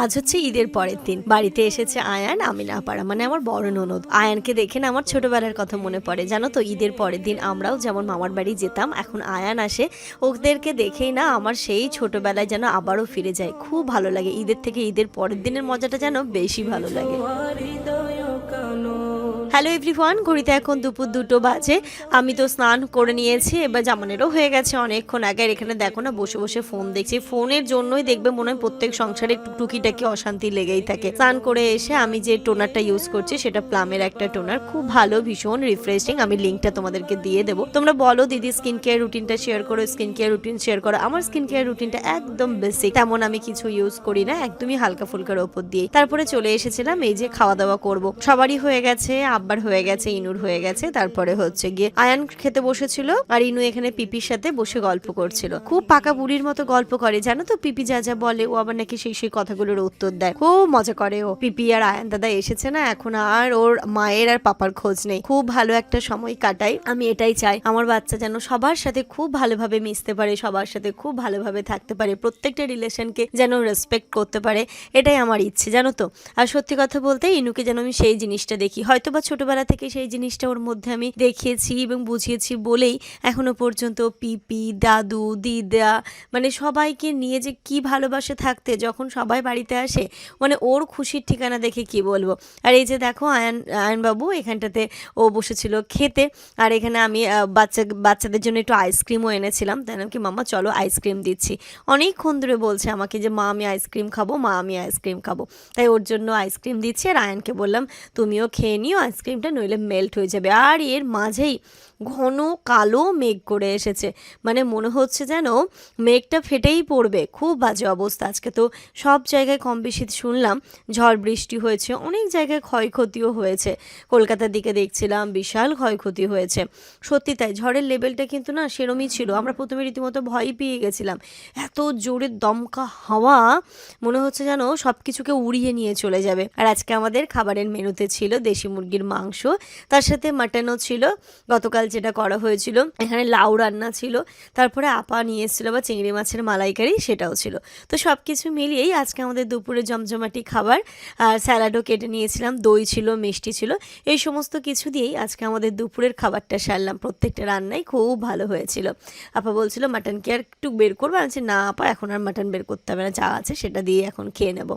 আজ হচ্ছে ঈদের পরের দিন। বাড়িতে এসেছে আয়ান, আমি না পারা মানে আমার বড় ননদ। আয়ানকে দেখে না আমার ছোটবেলার কথা মনে পড়ে। জানো তো ঈদের পরের দিন আমরাও যেমন মামার বাড়ি যেতাম, এখন আয়ান আসে। ওদেরকে দেখেই না আমার সেই ছোটবেলায় যেন আবারও ফিরে যায়। খুব ভালো লাগে। ঈদের থেকে ঈদের পরের দিনের মজাটা যেন বেশি ভালো লাগে। হ্যালো এভরিওয়ান, ঘড়িতে এখন দুপুর 2টো বাজে। আমি তো স্নান করে নিয়েছি, এবার জামানেরও হয়ে গেছে অনেকক্ষণ আগে। আর এখানে দেখো না বসে বসে ফোন দেখছি। ফোনের জন্যই দেখবে মনে হয় প্রত্যেক সংসারে একটু টুকিটাকি অশান্তি লেগেই থাকে। স্নান করে এসে আমি যে টোনারটা ইউজ করছি সেটা প্লামের একটা টোনার, খুব ভালো, ভীষণ রিফ্রেশিং। আমি লিঙ্কটা তোমাদেরকে দিয়ে দেবো। তোমরা বলো দিদি স্কিন কেয়ার রুটিনটা শেয়ার করো, স্কিন কেয়ার রুটিন শেয়ার করো। আমার স্কিন কেয়ার রুটিনটা একদম বেসিক, তেমন আমি কিছু ইউজ করি না, একদমই হালকা ফুলকার ওপর দিয়ে। তারপরে চলে এসেছিলাম এই যে খাওয়া দাওয়া করব। সবারই হয়ে গেছে, আব্বার হয়ে গেছে, ইনুর হয়ে গেছে। তারপরে হচ্ছে গিয়ে আয়ান খেতে বসেছিল আর ইনু এখানে পিপির সাথে বসে গল্প করছিল। খুব পাকা বুড়ির মতো গল্প করে, জানো তো পিপি যা যা বলে ও আবার নাকি সেই কথাগুলোর উত্তর দেয়। খুব মজা করে ও। পিপি আর আয়ান দাদা এসেছে না, এখন আর ওর মায়ের আর পাপার খোঁজ নেই। খুব ভালো একটা সময় কাটাই। আমি এটাই চাই আমার বাচ্চা যেন সবার সাথে খুব ভালোভাবে মিশতে পারে, সবার সাথে খুব ভালোভাবে থাকতে পারে, প্রত্যেকটা রিলেশনকে যেন রেসপেক্ট করতে পারে। এটাই আমার ইচ্ছে, জানো তো। আর সত্যি কথা বলতে ইনুকে যেন আমি সেই জিনিসটা দেখি, হয়তো বা ছোটবেলা থেকে সেই জিনিসটা ওর মধ্যে আমি দেখিয়েছি এবং বুঝিয়েছি বলেই এখনো পর্যন্ত পিপি, দাদু, দিদা মানে সবাইকে নিয়ে যে কি ভালোবাসে থাকতে, যখন সবাই বাড়িতে আসে মানে ওর খুশির ঠিকানা দেখে কি বলবো। আর এই যে দেখো আয়ন বাবু এখানটাতে ও বসেছিল খেতে। আর এখানে আমি বাচ্চাদের জন্য একটু আইসক্রিমও এনেছিলাম। তাই না কি মামা চলো আইসক্রিম দিচ্ছি। অনেকক্ষণ ধরে বলছে আমাকে যে মা আমি আইসক্রিম খাবো, মা আমি আইসক্রিম খাবো। তাই ওর জন্য আইসক্রিম দিচ্ছি। আর আয়নকে বললাম তুমিও খেয়ে নিও আইসক্রিমটা, নইলে মেল্ট হয়ে যাবে। আর এর মাঝেই ঘন কালো মেঘ করে এসেছে, মানে মনে হচ্ছে যেন মেঘটা ফেটেই পড়বে। খুব বাজে অবস্থা। আজকে তো সব জায়গায় কম বেশি শুনলাম ঝড় বৃষ্টি হয়েছে, অনেক জায়গায় ক্ষয়ক্ষতিও হয়েছে। কলকাতার দিকে দেখছিলাম বিশাল ক্ষয়ক্ষতি হয়েছে। সত্যি তাই, ঝড়ের লেভেলটা কিন্তু না সেরমই ছিল। আমরা প্রথমে রীতিমতো ভয় পেয়ে গেছিলাম। এত জোরে দমকা হাওয়া, মনে হচ্ছে যেন সব কিছুকে উড়িয়ে নিয়ে চলে যাবে। আর আজকে আমাদের খাবারের মেনুতে ছিল দেশি মুরগির মাংস, তার সাথে মাটনও ছিল, গতকাল যেটা করা হয়েছিল। এখানে লাউ রান্না ছিল, তারপরে আপা নিয়ে এসেছিলো বা চিংড়ি মাছের মালাইকারি, সেটাও ছিল। তো সব কিছু মিলিয়েই আজকে আমাদের দুপুরে জমজমাটি খাবার। আর স্যালাডও কেটে নিয়েছিলাম, দই ছিল, মিষ্টি ছিল, এই সমস্ত কিছু দিয়েই আজকে আমাদের দুপুরের খাবারটা সারলাম। প্রত্যেকটা রান্নাই খুব ভালো হয়েছিল। আপা বলছিল মাটন কি আর একটু বের করবো? আছে না আপা, এখন আর মাটন বের করতে হবে না, যা আছে সেটা দিয়ে এখন খেয়ে নেবো।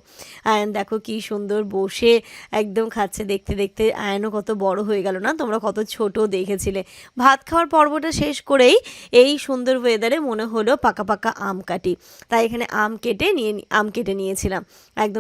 আয়ন দেখো কি সুন্দর বসে একদম খাচ্ছে। দেখতে দেখতে আয়নও কত বড় হয়ে গেল না, তোমরা কত ছোট দেখেছিলে। ভাত খাওয়ার পর্বটা শেষ করেই এই সুন্দর ওয়েদারে মনে হলো পাকা পাকা আম কাটি, তাই এখানে আম কেটে নিয়েছিলাম একদম।